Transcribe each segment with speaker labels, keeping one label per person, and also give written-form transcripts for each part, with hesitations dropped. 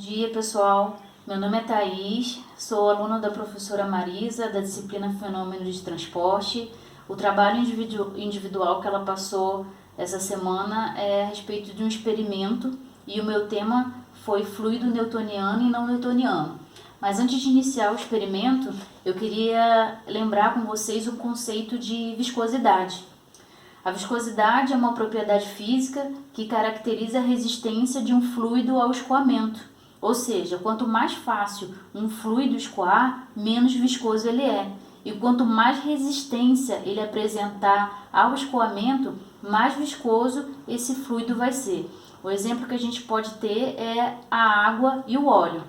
Speaker 1: Dia, pessoal. Meu nome é Thaís, sou aluna da professora Marisa, da disciplina Fenômenos de Transporte. O trabalho individual que ela passou essa semana é a respeito de um experimento e o meu tema foi fluido newtoniano e não newtoniano. Mas antes de iniciar o experimento, eu queria lembrar com vocês o conceito de viscosidade. A viscosidade é uma propriedade física que caracteriza a resistência de um fluido ao escoamento. Ou seja, quanto mais fácil um fluido escoar, menos viscoso ele é. E quanto mais resistência ele apresentar ao escoamento, mais viscoso esse fluido vai ser. O exemplo que a gente pode ter é a água e o óleo.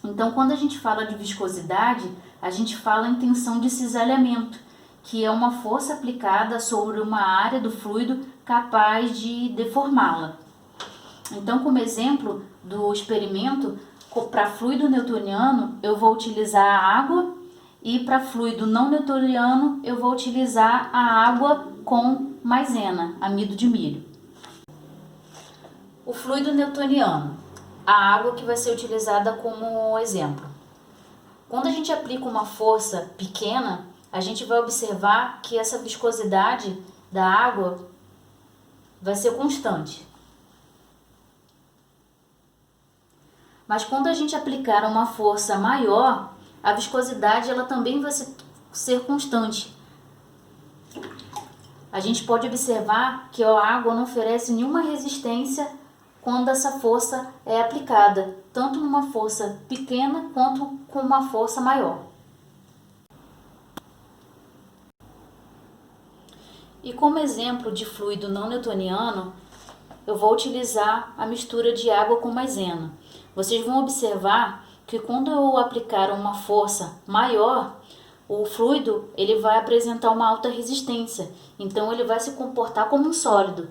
Speaker 1: Então, quando a gente fala de viscosidade, a gente fala em tensão de cisalhamento, que é uma força aplicada sobre uma área do fluido capaz de deformá-la. Então, como exemplo do experimento, para fluido newtoniano eu vou utilizar a água e para fluido não newtoniano eu vou utilizar a água com maisena, amido de milho. O fluido newtoniano, a água que vai ser utilizada como exemplo. Quando a gente aplica uma força pequena, a gente vai observar que essa viscosidade da água vai ser constante. Mas quando a gente aplicar uma força maior, a viscosidade ela também vai ser constante. A gente pode observar que a água não oferece nenhuma resistência quando essa força é aplicada, tanto numa força pequena quanto com uma força maior. E como exemplo de fluido não newtoniano, eu vou utilizar a mistura de água com maisena. Vocês vão observar que quando eu aplicar uma força maior, o fluido ele vai apresentar uma alta resistência, então ele vai se comportar como um sólido.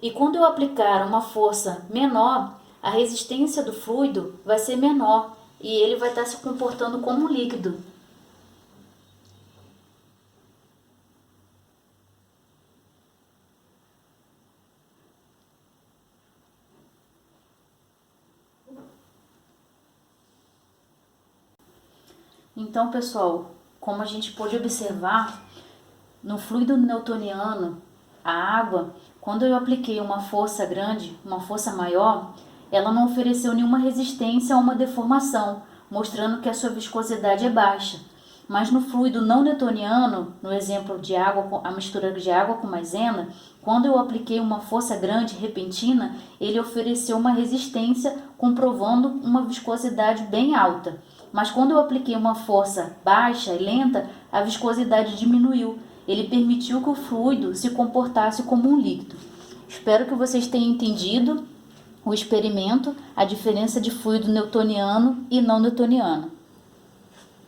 Speaker 1: E quando eu aplicar uma força menor, a resistência do fluido vai ser menor e ele vai estar se comportando como um líquido. Então, pessoal, como a gente pode observar, no fluido newtoniano, a água, quando eu apliquei uma força grande, uma força maior, ela não ofereceu nenhuma resistência a uma deformação, mostrando que a sua viscosidade é baixa. Mas no fluido não newtoniano, no exemplo de água, a mistura de água com maisena, quando eu apliquei uma força grande, repentina, ele ofereceu uma resistência, comprovando uma viscosidade bem alta. Mas quando eu apliquei uma força baixa e lenta, a viscosidade diminuiu. Ele permitiu que o fluido se comportasse como um líquido. Espero que vocês tenham entendido o experimento, a diferença de fluido newtoniano e não newtoniano.